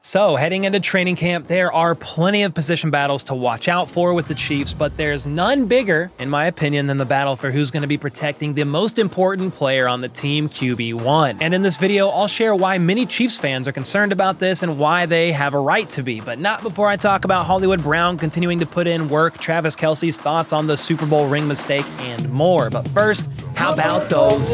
So, heading into training camp, there are plenty of position battles to watch out for with the Chiefs, but there's none bigger, in my opinion, than the battle for who's going to be protecting the most important player on the team, QB1. And in this video, I'll share why many Chiefs fans are concerned about this and why they have a right to be. But not before I talk about Hollywood Brown continuing to put in work, Travis Kelce's thoughts on the Super Bowl ring mistake, and more. But first, how about those?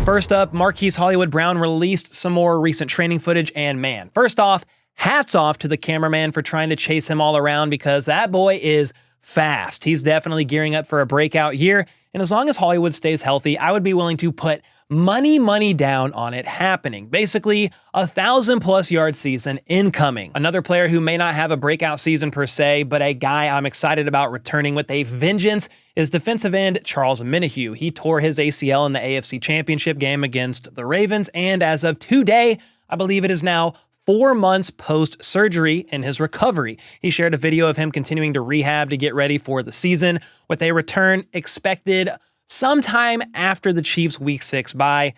First up, Marquise Hollywood Brown released some more recent training footage, and man, first off, hats off to the cameraman for trying to chase him all around because that boy is fast. He's definitely gearing up for a breakout year, and as long as Hollywood stays healthy, I would be willing to put money down on it happening. Basically, 1,000+ yard season incoming. Another player who may not have a breakout season per se, but a guy I'm excited about returning with a vengeance is defensive end Charles Omenihu. He tore his ACL in the AFC Championship game against the Ravens, and as of today, I believe it is now 4 months post-surgery in his recovery. He shared a video of him continuing to rehab to get ready for the season, with a return expected sometime after the Chiefs' Week 6 bye.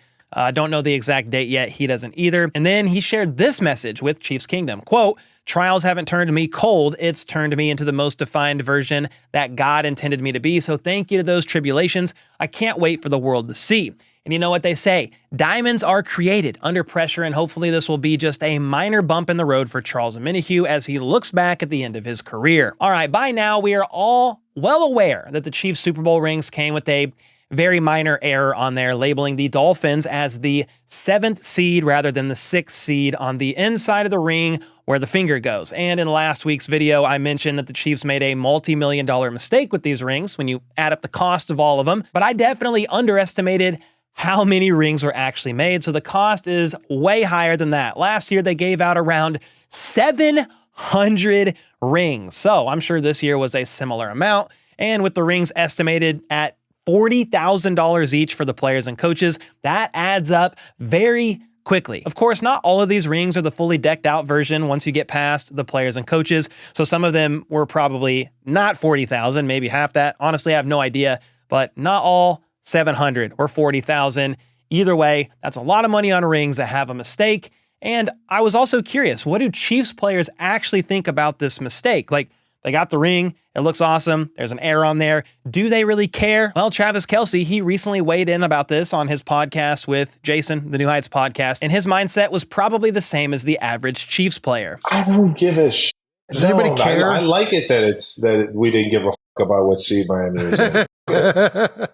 Don't know the exact date yet. He doesn't either. And then he shared this message with Chiefs Kingdom. Quote, "Trials haven't turned me cold. It's turned me into the most defined version that God intended me to be. So thank you to those tribulations. I can't wait for the world to see." And you know what they say, diamonds are created under pressure, and hopefully this will be just a minor bump in the road for Charles Omenihu as he looks back at the end of his career. All right, by now we are all well aware that the Chiefs' Super Bowl rings came with a very minor error on there, labeling the Dolphins as the 7th seed rather than the 6th seed on the inside of the ring where the finger goes. And in last week's video, I mentioned that the Chiefs made a multi-million-dollar mistake with these rings when you add up the cost of all of them, but I definitely underestimated how many rings were actually made, so the cost is way higher than that. Last year, they gave out around 700 rings, so I'm sure this year was a similar amount, and with the rings estimated at $40,000 each for the players and coaches, that adds up very quickly. Of course, not all of these rings are the fully decked out version once you get past the players and coaches, so some of them were probably not 40,000, maybe half that. Honestly, I have no idea, but not all 700 or 40,000. Either way, that's a lot of money on rings that have a mistake. And I was also curious, what do Chiefs players actually think about this mistake? Like, they got the ring, it looks awesome, there's an error on there. Do they really care? Well, Travis Kelce, he recently weighed in about this on his podcast with Jason, the New Heights podcast, and his mindset was probably the same as the average Chiefs player. I don't give a shit. Does anybody care? I like it that we didn't give a fuck about what seed Miami was in.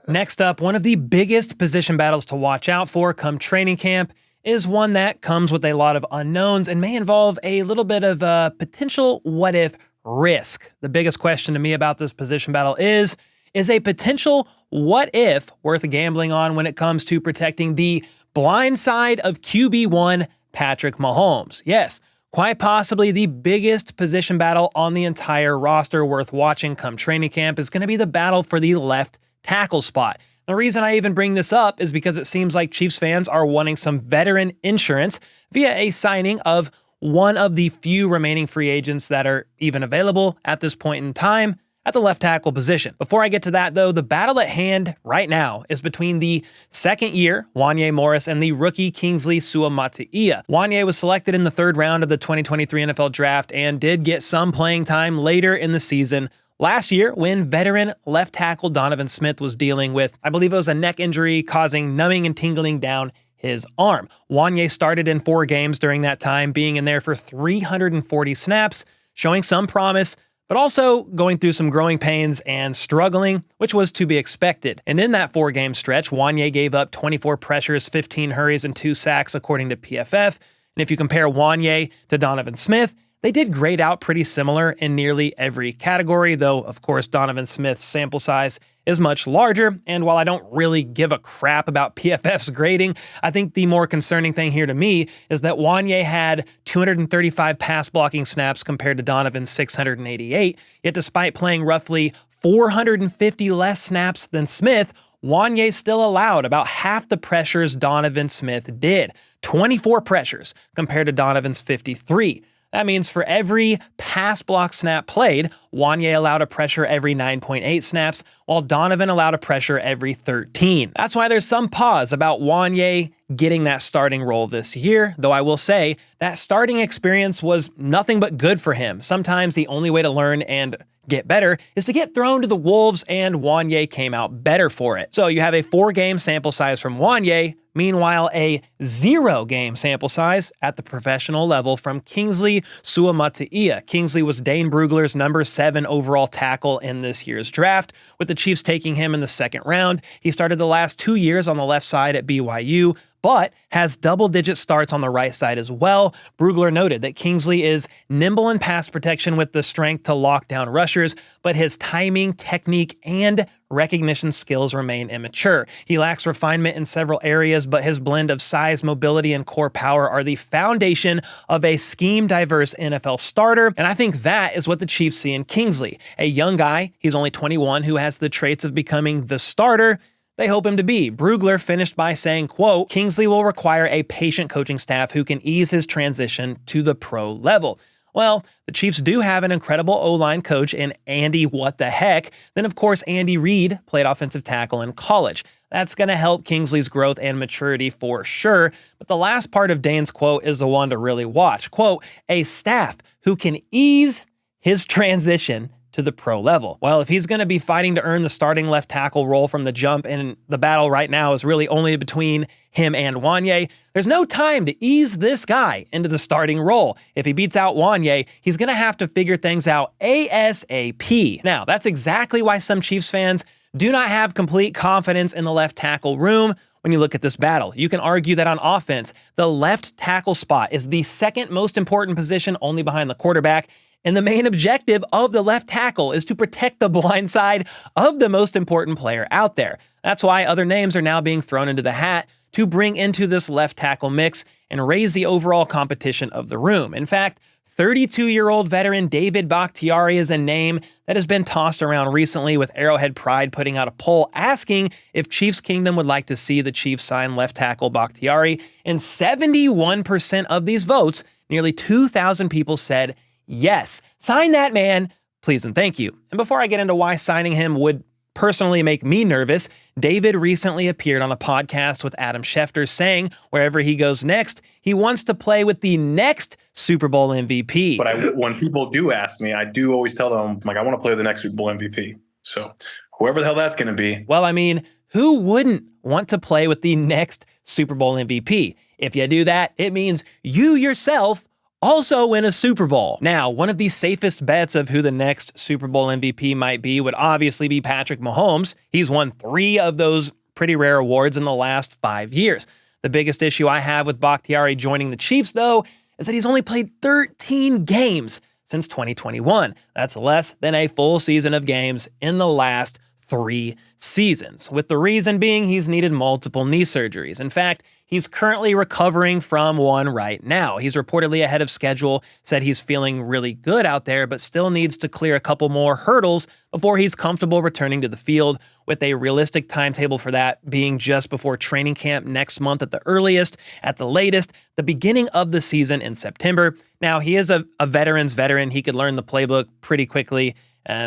Next up, one of the biggest position battles to watch out for come training camp is one that comes with a lot of unknowns and may involve a little bit of a potential what-if risk. The biggest question to me about this position battle is a potential what-if worth gambling on when it comes to protecting the blind side of QB1 Patrick Mahomes? Yes, quite possibly the biggest position battle on the entire roster worth watching come training camp is going to be the battle for the left tackle spot. The reason I even bring this up is because it seems like Chiefs fans are wanting some veteran insurance via a signing of one of the few remaining free agents that are even available at this point in time at the left tackle position. Before I get to that, though, the battle at hand right now is between the second-year Wanya Morris and the rookie Kingsley Suamataia. Wanya was selected in the 3rd round of the 2023 NFL Draft and did get some playing time later in the season last year when veteran left tackle Donovan Smith was dealing with, I believe it was a neck injury causing numbing and tingling down his arm. Wanya started in 4 games during that time, being in there for 340 snaps, showing some promise, but also going through some growing pains and struggling, which was to be expected. And in that 4-game stretch, Wanya gave up 24 pressures, 15 hurries, and 2 sacks, according to PFF. And if you compare Wanya to Donovan Smith, they did grade out pretty similar in nearly every category, though, of course, Donovan Smith's sample size is much larger, and while I don't really give a crap about PFF's grading, I think the more concerning thing here to me is that Wanya had 235 pass blocking snaps compared to Donovan's 688, yet despite playing roughly 450 less snaps than Smith, Wanya still allowed about half the pressures Donovan Smith did, 24 pressures compared to Donovan's 53. That means for every pass block snap played, Wanye allowed a pressure every 9.8 snaps, while Donovan allowed a pressure every 13. That's why there's some pause about Wanye getting that starting role this year, though I will say that starting experience was nothing but good for him. Sometimes the only way to learn and get better is to get thrown to the wolves, and Wanye came out better for it. So you have a 4-game sample size from Wanye, meanwhile a 0-game sample size at the professional level from Kingsley Suamataia. Kingsley was Dane Brugler's number 7 overall tackle in this year's draft, with the Chiefs taking him in the 2nd round. He started the last 2 years on the left side at BYU, but has double-digit starts on the right side as well. Brugler noted that Kingsley is nimble in pass protection with the strength to lock down rushers, but his timing, technique, and recognition skills remain immature. He lacks refinement in several areas, but his blend of size, mobility, and core power are the foundation of a scheme-diverse NFL starter, and I think that is what the Chiefs see in Kingsley. A young guy, he's only 21, who has the traits of becoming the starter they hope him to be. Brugler finished by saying, quote, "Kingsley will require a patient coaching staff who can ease his transition to the pro level." Well, the Chiefs do have an incredible O-line coach in Andy What the Heck. Then, of course, Andy Reid played offensive tackle in college. That's going to help Kingsley's growth and maturity for sure. But the last part of Dane's quote is the one to really watch. Quote, "A staff who can ease his transition to the pro level." Well, if he's going to be fighting to earn the starting left tackle role from the jump, and the battle right now is really only between him and Wanye, there's no time to ease this guy into the starting role. If he beats out Wanye, he's going to have to figure things out ASAP. Now, that's exactly why some Chiefs fans do not have complete confidence in the left tackle room when you look at this battle. You can argue that on offense, the left tackle spot is the 2nd most important position only behind the quarterback, and the main objective of the left tackle is to protect the blind side of the most important player out there. That's why other names are now being thrown into the hat to bring into this left tackle mix and raise the overall competition of the room. In fact, 32-year-old veteran David Bakhtiari is a name that has been tossed around recently, with Arrowhead Pride putting out a poll asking if Chiefs Kingdom would like to see the Chiefs sign left tackle Bakhtiari, and 71% of these votes, nearly 2,000 people, said yes, sign that man, please and thank you. And before I get into why signing him would personally make me nervous, David recently appeared on a podcast with Adam Schefter saying wherever he goes next, he wants to play with the next Super Bowl MVP. But when people do ask me, I do always tell them, like, I want to play with the next Super Bowl MVP. So whoever the hell that's going to be. Well, I mean, who wouldn't want to play with the next Super Bowl MVP? If you do that, it means you yourself also win a Super Bowl. Now, one of the safest bets of who the next Super Bowl MVP might be would obviously be Patrick Mahomes. He's won 3 of those pretty rare awards in the last 5 years. The biggest issue I have with Bakhtiari joining the Chiefs, though, is that he's only played 13 games since 2021. That's less than a full season of games in the last 3 seasons, with the reason being he's needed multiple knee surgeries. In fact, he's currently recovering from one right now. He's reportedly ahead of schedule, said he's feeling really good out there, but still needs to clear a couple more hurdles before he's comfortable returning to the field, with a realistic timetable for that being just before training camp next month at the earliest, at the latest, the beginning of the season in September. Now, he is a veteran's veteran. He could learn the playbook pretty quickly,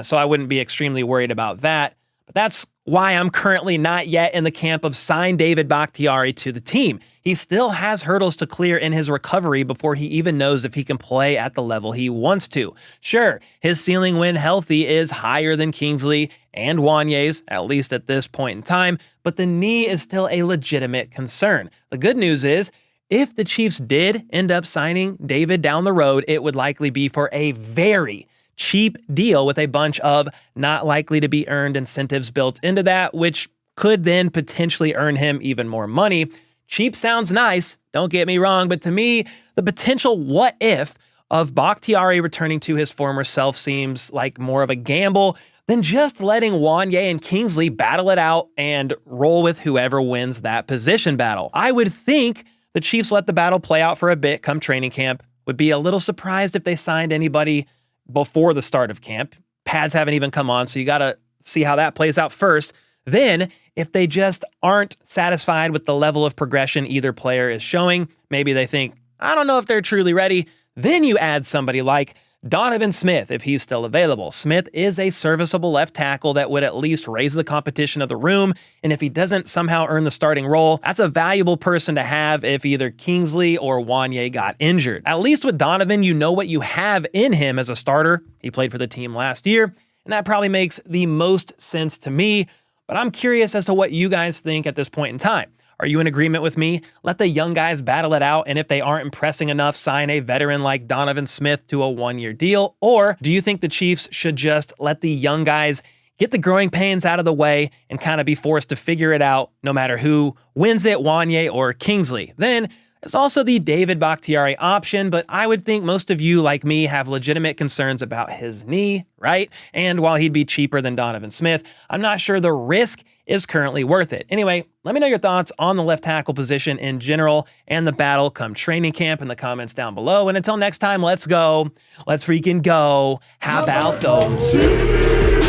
so I wouldn't be extremely worried about that. But that's why I'm currently not yet in the camp of sign David Bakhtiari to the team. He still has hurdles to clear in his recovery before he even knows if he can play at the level he wants to. Sure, his ceiling when healthy is higher than Kingsley and Wanye's, at least at this point in time, but the knee is still a legitimate concern. The good news is, if the Chiefs did end up signing David down the road, it would likely be for a very cheap deal with a bunch of not likely to be earned incentives built into that, which could then potentially earn him even more money. Cheap sounds nice, don't get me wrong, but to me, the potential what if of Bakhtiari returning to his former self seems like more of a gamble than just letting Wanye and Kingsley battle it out and roll with whoever wins that position battle. I would think the Chiefs let the battle play out for a bit come training camp. Would be a little surprised if they signed anybody before the start of camp. Pads haven't even come on, so you got to see how that plays out first. Then, if they just aren't satisfied with the level of progression either player is showing, maybe they think, I don't know if they're truly ready, Then you add somebody like Donovan Smith, if he's still available. Smith is a serviceable left tackle that would at least raise the competition of the room, and if he doesn't somehow earn the starting role, that's a valuable person to have if either Kingsley or Wanye got injured. At least with Donovan, you know what you have in him as a starter. He played for the team last year, and that probably makes the most sense to me, but I'm curious as to what you guys think at this point in time. Are you in agreement with me? Let the young guys battle it out, and if they aren't impressing enough, sign a veteran like Donovan Smith to a one-year deal? Or do you think the Chiefs should just let the young guys get the growing pains out of the way and kind of be forced to figure it out no matter who wins it, Wanye or Kingsley? Then there's also the David Bakhtiari option, but I would think most of you, like me, have legitimate concerns about his knee, right? And while he'd be cheaper than Donovan Smith, I'm not sure the risk is currently worth it. Anyway, let me know your thoughts on the left tackle position in general and the battle come training camp in the comments down below. And until next time, let's go. Let's freaking go. How about those?